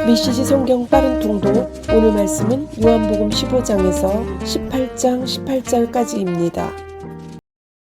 메시지 성경 빠른 통독. 오늘 말씀은 요한복음 15장에서 18장 18절까지입니다.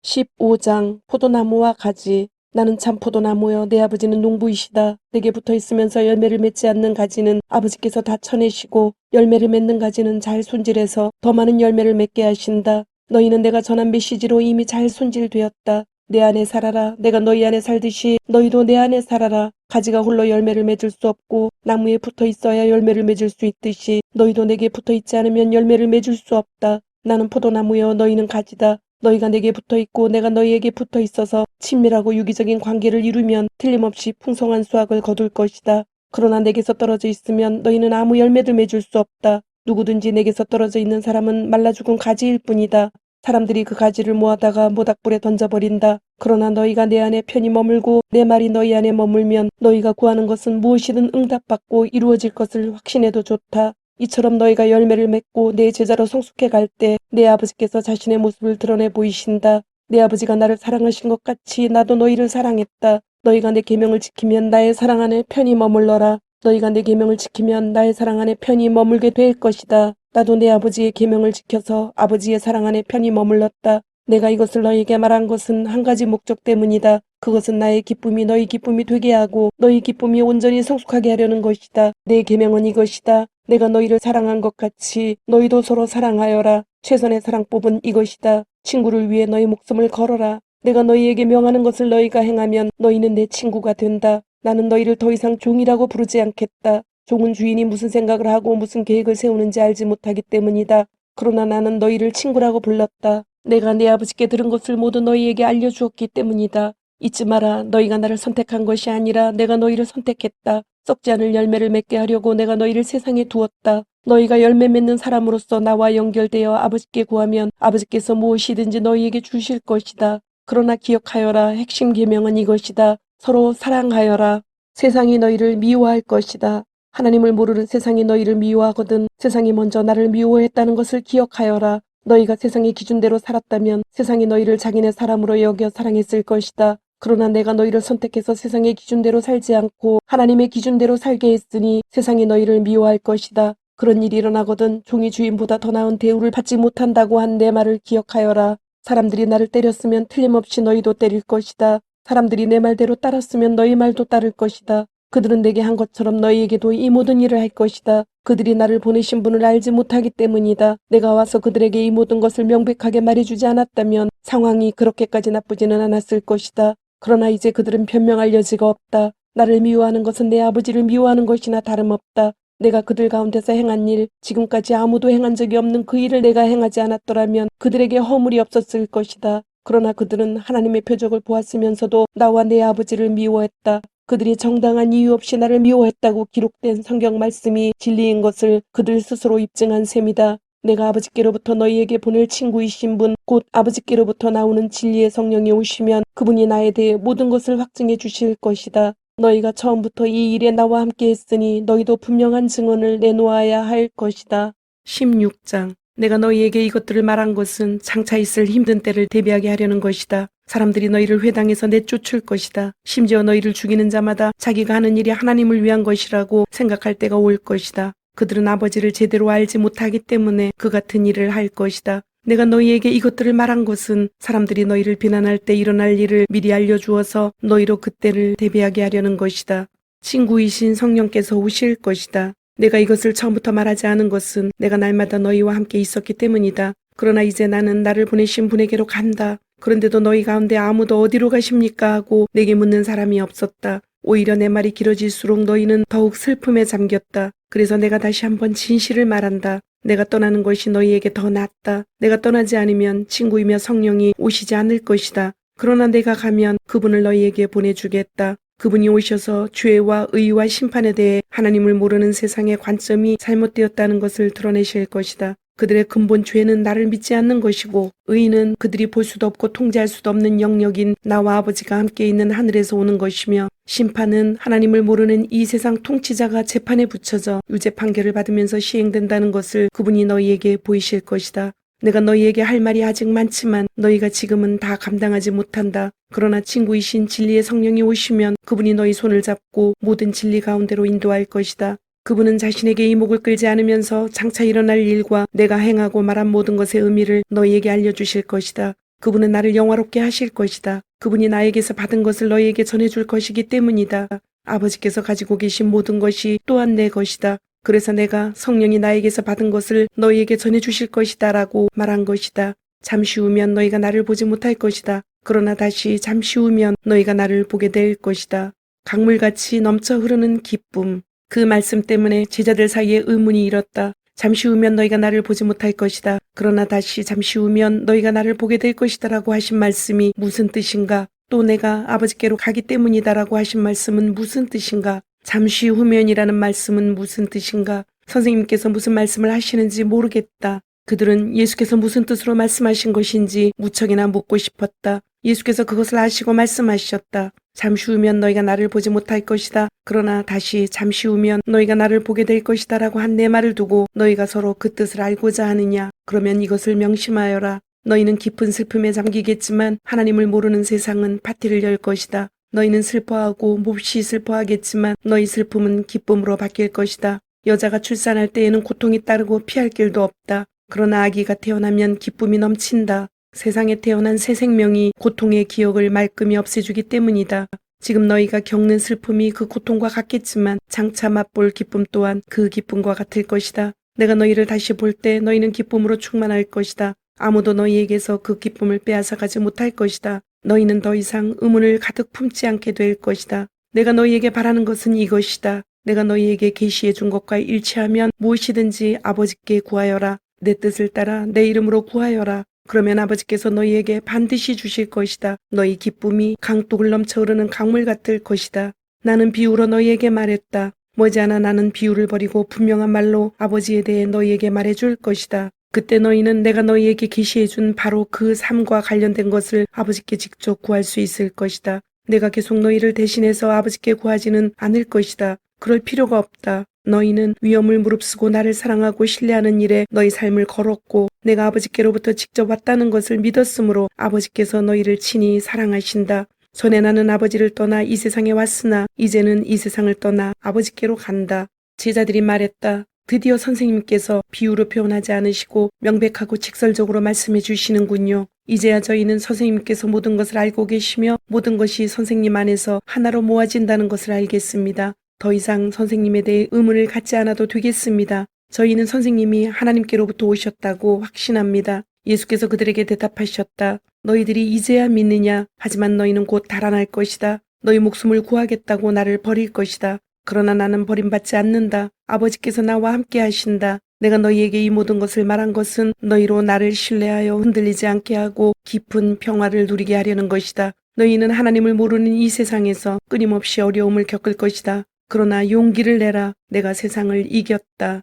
15장 포도나무와 가지. 나는 참 포도나무여 내 아버지는 농부이시다. 내게 붙어있으면서 열매를 맺지 않는 가지는 아버지께서 다 쳐내시고 열매를 맺는 가지는 잘 손질해서 더 많은 열매를 맺게 하신다. 너희는 내가 전한 메시지로 이미 잘 손질되었다. 내 안에 살아라. 내가 너희 안에 살듯이 너희도 내 안에 살아라. 가지가 홀로 열매를 맺을 수 없고 나무에 붙어 있어야 열매를 맺을 수 있듯이 너희도 내게 붙어 있지 않으면 열매를 맺을 수 없다. 나는 포도나무여 너희는 가지다. 너희가 내게 붙어 있고 내가 너희에게 붙어 있어서 친밀하고 유기적인 관계를 이루면 틀림없이 풍성한 수확을 거둘 것이다. 그러나 내게서 떨어져 있으면 너희는 아무 열매를 맺을 수 없다. 누구든지 내게서 떨어져 있는 사람은 말라 죽은 가지일 뿐이다. 사람들이 그 가지를 모아다가 모닥불에 던져버린다. 그러나 너희가 내 안에 편히 머물고 내 말이 너희 안에 머물면 너희가 구하는 것은 무엇이든 응답받고 이루어질 것을 확신해도 좋다. 이처럼 너희가 열매를 맺고 내 제자로 성숙해 갈 때 내 아버지께서 자신의 모습을 드러내 보이신다. 내 아버지가 나를 사랑하신 것 같이 나도 너희를 사랑했다. 너희가 내 계명을 지키면 나의 사랑 안에 편히 머물러라. 너희가 내 계명을 지키면 나의 사랑 안에 편히 머물게 될 것이다. 나도 내 아버지의 계명을 지켜서 아버지의 사랑 안에 편히 머물렀다. 내가 이것을 너희에게 말한 것은 한 가지 목적 때문이다. 그것은 나의 기쁨이 너희 기쁨이 되게 하고 너희 기쁨이 온전히 성숙하게 하려는 것이다. 내 계명은 이것이다. 내가 너희를 사랑한 것 같이 너희도 서로 사랑하여라. 최선의 사랑법은 이것이다. 친구를 위해 너희 목숨을 걸어라. 내가 너희에게 명하는 것을 너희가 행하면 너희는 내 친구가 된다. 나는 너희를 더 이상 종이라고 부르지 않겠다. 종은 주인이 무슨 생각을 하고 무슨 계획을 세우는지 알지 못하기 때문이다. 그러나 나는 너희를 친구라고 불렀다. 내가 내 아버지께 들은 것을 모두 너희에게 알려주었기 때문이다. 잊지 마라. 너희가 나를 선택한 것이 아니라 내가 너희를 선택했다. 썩지 않을 열매를 맺게 하려고 내가 너희를 세상에 두었다. 너희가 열매 맺는 사람으로서 나와 연결되어 아버지께 구하면 아버지께서 무엇이든지 너희에게 주실 것이다. 그러나 기억하여라. 핵심 계명은 이것이다. 서로 사랑하여라. 세상이 너희를 미워할 것이다. 하나님을 모르는 세상이 너희를 미워하거든 세상이 먼저 나를 미워했다는 것을 기억하여라. 너희가 세상의 기준대로 살았다면 세상이 너희를 자기네 사람으로 여겨 사랑했을 것이다. 그러나 내가 너희를 선택해서 세상의 기준대로 살지 않고 하나님의 기준대로 살게 했으니 세상이 너희를 미워할 것이다. 그런 일이 일어나거든 종이 주인보다 더 나은 대우를 받지 못한다고 한 내 말을 기억하여라. 사람들이 나를 때렸으면 틀림없이 너희도 때릴 것이다. 사람들이 내 말대로 따랐으면 너희 말도 따를 것이다. 그들은 내게 한 것처럼 너희에게도 이 모든 일을 할 것이다. 그들이 나를 보내신 분을 알지 못하기 때문이다. 내가 와서 그들에게 이 모든 것을 명백하게 말해주지 않았다면 상황이 그렇게까지 나쁘지는 않았을 것이다. 그러나 이제 그들은 변명할 여지가 없다. 나를 미워하는 것은 내 아버지를 미워하는 것이나 다름없다. 내가 그들 가운데서 행한 일, 지금까지 아무도 행한 적이 없는 그 일을 내가 행하지 않았더라면 그들에게 허물이 없었을 것이다. 그러나 그들은 하나님의 표적을 보았으면서도 나와 내 아버지를 미워했다. 그들이 정당한 이유 없이 나를 미워했다고 기록된 성경 말씀이 진리인 것을 그들 스스로 입증한 셈이다. 내가 아버지께로부터 너희에게 보낼 친구이신 분, 곧 아버지께로부터 나오는 진리의 성령이 오시면 그분이 나에 대해 모든 것을 확증해 주실 것이다. 너희가 처음부터 이 일에 나와 함께 했으니 너희도 분명한 증언을 내놓아야 할 것이다. 16장. 내가 너희에게 이것들을 말한 것은 장차 있을 힘든 때를 대비하게 하려는 것이다. 사람들이 너희를 회당에서 내쫓을 것이다. 심지어 너희를 죽이는 자마다 자기가 하는 일이 하나님을 위한 것이라고 생각할 때가 올 것이다. 그들은 아버지를 제대로 알지 못하기 때문에 그 같은 일을 할 것이다. 내가 너희에게 이것들을 말한 것은 사람들이 너희를 비난할 때 일어날 일을 미리 알려주어서 너희로 그때를 대비하게 하려는 것이다. 친구이신 성령께서 오실 것이다. 내가 이것을 처음부터 말하지 않은 것은 내가 날마다 너희와 함께 있었기 때문이다. 그러나 이제 나는 나를 보내신 분에게로 간다. 그런데도 너희 가운데 아무도 어디로 가십니까 하고 내게 묻는 사람이 없었다. 오히려 내 말이 길어질수록 너희는 더욱 슬픔에 잠겼다. 그래서 내가 다시 한번 진실을 말한다. 내가 떠나는 것이 너희에게 더 낫다. 내가 떠나지 않으면 친구이며 성령이 오시지 않을 것이다. 그러나 내가 가면 그분을 너희에게 보내주겠다. 그분이 오셔서 죄와 의와 심판에 대해 하나님을 모르는 세상의 관점이 잘못되었다는 것을 드러내실 것이다. 그들의 근본 죄는 나를 믿지 않는 것이고 의는 그들이 볼 수도 없고 통제할 수도 없는 영역인 나와 아버지가 함께 있는 하늘에서 오는 것이며 심판은 하나님을 모르는 이 세상 통치자가 재판에 붙여져 유죄 판결을 받으면서 시행된다는 것을 그분이 너희에게 보이실 것이다. 내가 너희에게 할 말이 아직 많지만 너희가 지금은 다 감당하지 못한다. 그러나 친구이신 진리의 성령이 오시면 그분이 너희 손을 잡고 모든 진리 가운데로 인도할 것이다. 그분은 자신에게 이목을 끌지 않으면서 장차 일어날 일과 내가 행하고 말한 모든 것의 의미를 너희에게 알려주실 것이다. 그분은 나를 영화롭게 하실 것이다. 그분이 나에게서 받은 것을 너희에게 전해줄 것이기 때문이다. 아버지께서 가지고 계신 모든 것이 또한 내 것이다. 그래서 내가 성령이 나에게서 받은 것을 너희에게 전해주실 것이다 라고 말한 것이다. 잠시 후면 너희가 나를 보지 못할 것이다. 그러나 다시 잠시 후면 너희가 나를 보게 될 것이다. 강물같이 넘쳐 흐르는 기쁨. 그 말씀 때문에 제자들 사이에 의문이 일었다. 잠시 후면 너희가 나를 보지 못할 것이다. 그러나 다시 잠시 후면 너희가 나를 보게 될 것이다 라고 하신 말씀이 무슨 뜻인가? 또 내가 아버지께로 가기 때문이다 라고 하신 말씀은 무슨 뜻인가? 잠시 후면이라는 말씀은 무슨 뜻인가? 선생님께서 무슨 말씀을 하시는지 모르겠다. 그들은 예수께서 무슨 뜻으로 말씀하신 것인지 무척이나 묻고 싶었다. 예수께서 그것을 아시고 말씀하셨다. 잠시 후면 너희가 나를 보지 못할 것이다. 그러나 다시 잠시 후면 너희가 나를 보게 될 것이다 라고 한 내 말을 두고 너희가 서로 그 뜻을 알고자 하느냐? 그러면 이것을 명심하여라. 너희는 깊은 슬픔에 잠기겠지만 하나님을 모르는 세상은 파티를 열 것이다. 너희는 슬퍼하고 몹시 슬퍼하겠지만 너희 슬픔은 기쁨으로 바뀔 것이다. 여자가 출산할 때에는 고통이 따르고 피할 길도 없다. 그러나 아기가 태어나면 기쁨이 넘친다. 세상에 태어난 새 생명이 고통의 기억을 말끔히 없애주기 때문이다. 지금 너희가 겪는 슬픔이 그 고통과 같겠지만 장차 맛볼 기쁨 또한 그 기쁨과 같을 것이다. 내가 너희를 다시 볼 때 너희는 기쁨으로 충만할 것이다. 아무도 너희에게서 그 기쁨을 빼앗아가지 못할 것이다. 너희는 더 이상 의문을 가득 품지 않게 될 것이다. 내가 너희에게 바라는 것은 이것이다. 내가 너희에게 계시해 준 것과 일치하면 무엇이든지 아버지께 구하여라. 내 뜻을 따라 내 이름으로 구하여라. 그러면 아버지께서 너희에게 반드시 주실 것이다. 너희 기쁨이 강둑을 넘쳐 흐르는 강물 같을 것이다. 나는 비유로 너희에게 말했다. 머지않아 나는 비유를 버리고 분명한 말로 아버지에 대해 너희에게 말해줄 것이다. 그때 너희는 내가 너희에게 계시해준 바로 그 삶과 관련된 것을 아버지께 직접 구할 수 있을 것이다. 내가 계속 너희를 대신해서 아버지께 구하지는 않을 것이다. 그럴 필요가 없다. 너희는 위험을 무릅쓰고 나를 사랑하고 신뢰하는 일에 너희 삶을 걸었고 내가 아버지께로부터 직접 왔다는 것을 믿었으므로 아버지께서 너희를 친히 사랑하신다. 전에 나는 아버지를 떠나 이 세상에 왔으나 이제는 이 세상을 떠나 아버지께로 간다. 제자들이 말했다. 드디어 선생님께서 비유로 표현하지 않으시고 명백하고 직설적으로 말씀해 주시는군요. 이제야 저희는 선생님께서 모든 것을 알고 계시며 모든 것이 선생님 안에서 하나로 모아진다는 것을 알겠습니다. 더 이상 선생님에 대해 의문을 갖지 않아도 되겠습니다. 저희는 선생님이 하나님께로부터 오셨다고 확신합니다. 예수께서 그들에게 대답하셨다. 너희들이 이제야 믿느냐? 하지만 너희는 곧 달아날 것이다. 너희 목숨을 구하겠다고 나를 버릴 것이다. 그러나 나는 버림받지 않는다. 아버지께서 나와 함께 하신다. 내가 너희에게 이 모든 것을 말한 것은 너희로 나를 신뢰하여 흔들리지 않게 하고 깊은 평화를 누리게 하려는 것이다. 너희는 하나님을 모르는 이 세상에서 끊임없이 어려움을 겪을 것이다. 그러나 용기를 내라. 내가 세상을 이겼다.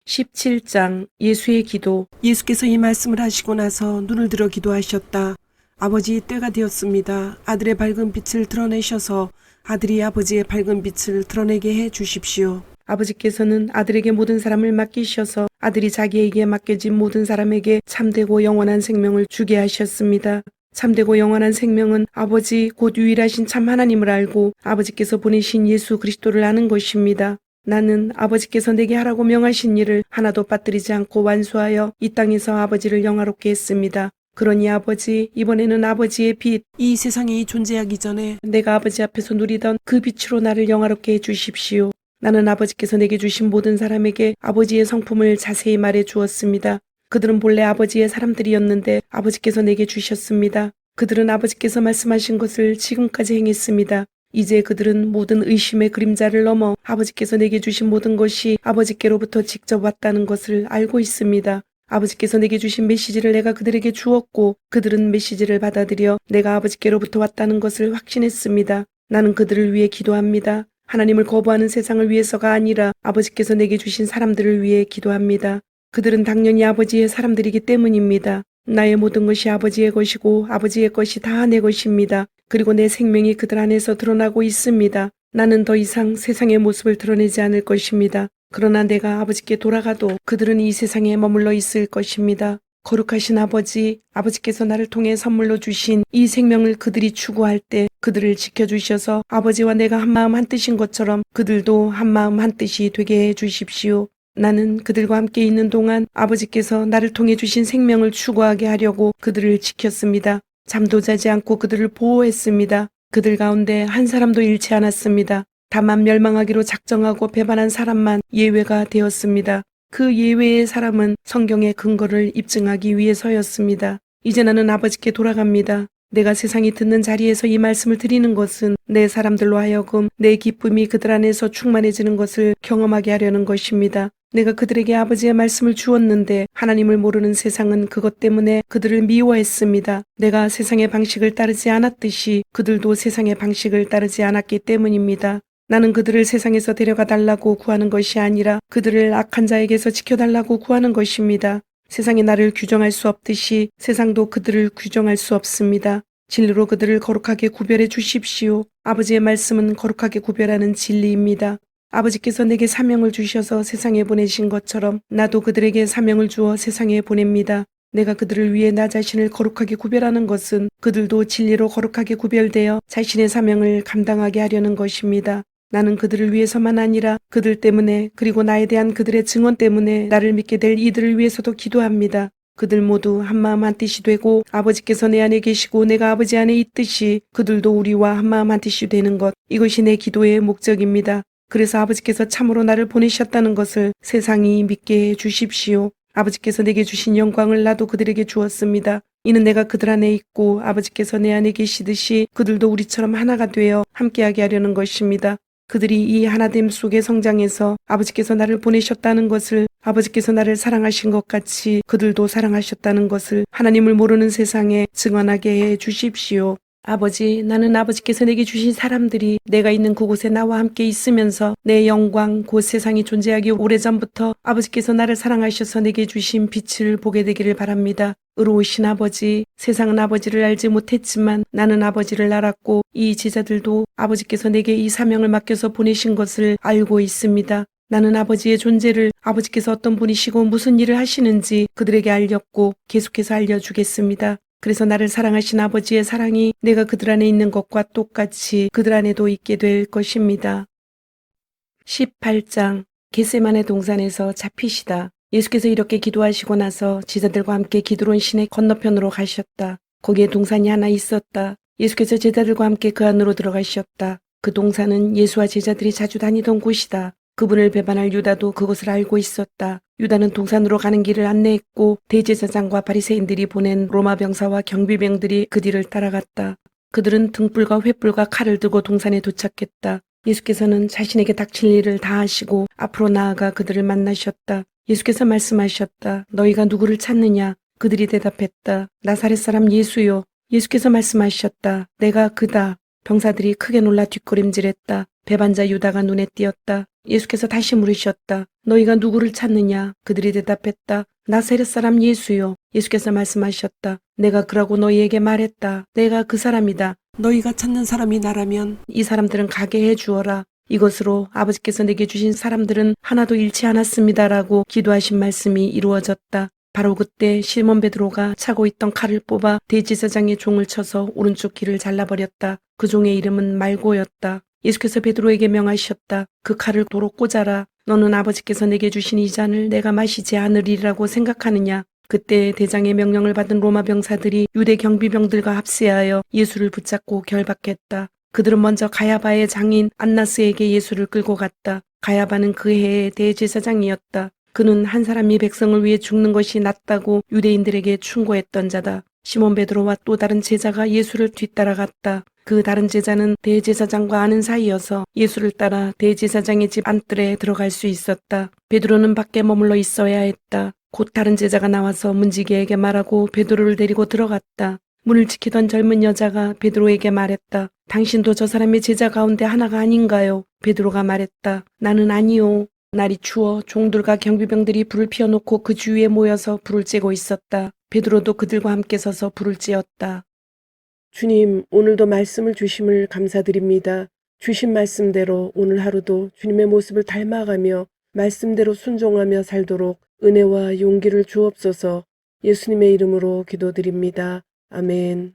17장 예수의 기도. 예수께서 이 말씀을 하시고 나서 눈을 들어 기도하셨다. 아버지, 때가 되었습니다. 아들의 밝은 빛을 드러내셔서 아들이 아버지의 밝은 빛을 드러내게 해 주십시오. 아버지께서는 아들에게 모든 사람을 맡기셔서 아들이 자기에게 맡겨진 모든 사람에게 참되고 영원한 생명을 주게 하셨습니다. 참되고 영원한 생명은 아버지 곧 유일하신 참 하나님을 알고 아버지께서 보내신 예수 그리스도를 아는 것입니다. 나는 아버지께서 내게 하라고 명하신 일을 하나도 빠뜨리지 않고 완수하여 이 땅에서 아버지를 영화롭게 했습니다. 그러니 아버지, 이번에는 아버지의 빛, 이 세상이 존재하기 전에 내가 아버지 앞에서 누리던 그 빛으로 나를 영화롭게 해주십시오. 나는 아버지께서 내게 주신 모든 사람에게 아버지의 성품을 자세히 말해 주었습니다. 그들은 본래 아버지의 사람들이었는데 아버지께서 내게 주셨습니다. 그들은 아버지께서 말씀하신 것을 지금까지 행했습니다. 이제 그들은 모든 의심의 그림자를 넘어 아버지께서 내게 주신 모든 것이 아버지께로부터 직접 왔다는 것을 알고 있습니다. 아버지께서 내게 주신 메시지를 내가 그들에게 주었고 그들은 메시지를 받아들여 내가 아버지께로부터 왔다는 것을 확신했습니다. 나는 그들을 위해 기도합니다. 하나님을 거부하는 세상을 위해서가 아니라 아버지께서 내게 주신 사람들을 위해 기도합니다. 그들은 당연히 아버지의 사람들이기 때문입니다. 나의 모든 것이 아버지의 것이고 아버지의 것이 다 내 것입니다. 그리고 내 생명이 그들 안에서 드러나고 있습니다. 나는 더 이상 세상의 모습을 드러내지 않을 것입니다. 그러나 내가 아버지께 돌아가도 그들은 이 세상에 머물러 있을 것입니다. 거룩하신 아버지, 아버지께서 나를 통해 선물로 주신 이 생명을 그들이 추구할 때 그들을 지켜주셔서 아버지와 내가 한마음 한뜻인 것처럼 그들도 한마음 한뜻이 되게 해주십시오. 나는 그들과 함께 있는 동안 아버지께서 나를 통해 주신 생명을 추구하게 하려고 그들을 지켰습니다. 잠도 자지 않고 그들을 보호했습니다. 그들 가운데 한 사람도 잃지 않았습니다. 다만 멸망하기로 작정하고 배반한 사람만 예외가 되었습니다. 그 예외의 사람은 성경의 근거를 입증하기 위해서였습니다. 이제 나는 아버지께 돌아갑니다. 내가 세상이 듣는 자리에서 이 말씀을 드리는 것은 내 사람들로 하여금 내 기쁨이 그들 안에서 충만해지는 것을 경험하게 하려는 것입니다. 내가 그들에게 아버지의 말씀을 주었는데 하나님을 모르는 세상은 그것 때문에 그들을 미워했습니다. 내가 세상의 방식을 따르지 않았듯이 그들도 세상의 방식을 따르지 않았기 때문입니다. 나는 그들을 세상에서 데려가 달라고 구하는 것이 아니라 그들을 악한 자에게서 지켜달라고 구하는 것입니다. 세상이 나를 규정할 수 없듯이 세상도 그들을 규정할 수 없습니다. 진리로 그들을 거룩하게 구별해 주십시오. 아버지의 말씀은 거룩하게 구별하는 진리입니다. 아버지께서 내게 사명을 주셔서 세상에 보내신 것처럼 나도 그들에게 사명을 주어 세상에 보냅니다. 내가 그들을 위해 나 자신을 거룩하게 구별하는 것은 그들도 진리로 거룩하게 구별되어 자신의 사명을 감당하게 하려는 것입니다. 나는 그들을 위해서만 아니라 그들 때문에 그리고 나에 대한 그들의 증언 때문에 나를 믿게 될 이들을 위해서도 기도합니다. 그들 모두 한마음 한뜻이 되고 아버지께서 내 안에 계시고 내가 아버지 안에 있듯이 그들도 우리와 한마음 한뜻이 되는 것, 이것이 내 기도의 목적입니다. 그래서 아버지께서 참으로 나를 보내셨다는 것을 세상이 믿게 해 주십시오. 아버지께서 내게 주신 영광을 나도 그들에게 주었습니다. 이는 내가 그들 안에 있고 아버지께서 내 안에 계시듯이 그들도 우리처럼 하나가 되어 함께하게 하려는 것입니다. 그들이 이 하나됨 속에 성장해서 아버지께서 나를 보내셨다는 것을, 아버지께서 나를 사랑하신 것 같이 그들도 사랑하셨다는 것을 하나님을 모르는 세상에 증언하게 해 주십시오. 아버지, 나는 아버지께서 내게 주신 사람들이 내가 있는 그곳에 나와 함께 있으면서 내 영광, 곧 세상이 존재하기 오래전부터 아버지께서 나를 사랑하셔서 내게 주신 빛을 보게 되기를 바랍니다. 의로우신 아버지, 세상은 아버지를 알지 못했지만 나는 아버지를 알았고 이 제자들도 아버지께서 내게 이 사명을 맡겨서 보내신 것을 알고 있습니다. 나는 아버지의 존재를, 아버지께서 어떤 분이시고 무슨 일을 하시는지 그들에게 알렸고 계속해서 알려주겠습니다. 그래서 나를 사랑하신 아버지의 사랑이 내가 그들 안에 있는 것과 똑같이 그들 안에도 있게 될 것입니다. 18장 겟세마네 동산에서 잡히시다. 예수께서 이렇게 기도하시고 나서 제자들과 함께 기드론 시내 건너편으로 가셨다. 거기에 동산이 하나 있었다. 예수께서 제자들과 함께 그 안으로 들어가셨다. 그 동산은 예수와 제자들이 자주 다니던 곳이다. 그분을 배반할 유다도 그것을 알고 있었다. 유다는 동산으로 가는 길을 안내했고 대제사장과 바리새인들이 보낸 로마 병사와 경비병들이 그 뒤를 따라갔다. 그들은 등불과 횃불과 칼을 들고 동산에 도착했다. 예수께서는 자신에게 닥칠 일을 다 하시고 앞으로 나아가 그들을 만나셨다. 예수께서 말씀하셨다. 너희가 누구를 찾느냐? 그들이 대답했다. 나사렛 사람 예수요. 예수께서 말씀하셨다. 내가 그다. 병사들이 크게 놀라 뒷걸음질했다. 배반자 유다가 눈에 띄었다. 예수께서 다시 물으셨다. 너희가 누구를 찾느냐? 그들이 대답했다. 나사렛 사람 예수요. 예수께서 말씀하셨다. 내가 그라고 너희에게 말했다. 내가 그 사람이다. 너희가 찾는 사람이 나라면 이 사람들은 가게 해주어라. 이것으로 아버지께서 내게 주신 사람들은 하나도 잃지 않았습니다라고 기도하신 말씀이 이루어졌다. 바로 그때 시몬 베드로가 차고 있던 칼을 뽑아 대제사장의 종을 쳐서 오른쪽 귀를 잘라버렸다. 그 종의 이름은 말고였다. 예수께서 베드로에게 명하셨다. 그 칼을 도로 꽂아라. 너는 아버지께서 내게 주신 이 잔을 내가 마시지 않으리라고 생각하느냐? 그때 대장의 명령을 받은 로마 병사들이 유대 경비병들과 합세하여 예수를 붙잡고 결박했다. 그들은 먼저 가야바의 장인 안나스에게 예수를 끌고 갔다. 가야바는 그 해의 대제사장이었다. 그는 한 사람이 백성을 위해 죽는 것이 낫다고 유대인들에게 충고했던 자다. 시몬 베드로와 또 다른 제자가 예수를 뒤따라갔다. 그 다른 제자는 대제사장과 아는 사이여서 예수를 따라 대제사장의 집 안뜰에 들어갈 수 있었다. 베드로는 밖에 머물러 있어야 했다. 곧 다른 제자가 나와서 문지기에게 말하고 베드로를 데리고 들어갔다. 문을 지키던 젊은 여자가 베드로에게 말했다. 당신도 저 사람의 제자 가운데 하나가 아닌가요? 베드로가 말했다. 나는 아니요. 날이 추워 종들과 경비병들이 불을 피워놓고 그 주위에 모여서 불을 쬐고 있었다. 베드로도 그들과 함께 서서 불을 쬐었다. 주님, 오늘도 말씀을 주심을 감사드립니다. 주신 말씀대로 오늘 하루도 주님의 모습을 닮아가며 말씀대로 순종하며 살도록 은혜와 용기를 주옵소서. 예수님의 이름으로 기도드립니다. 아멘.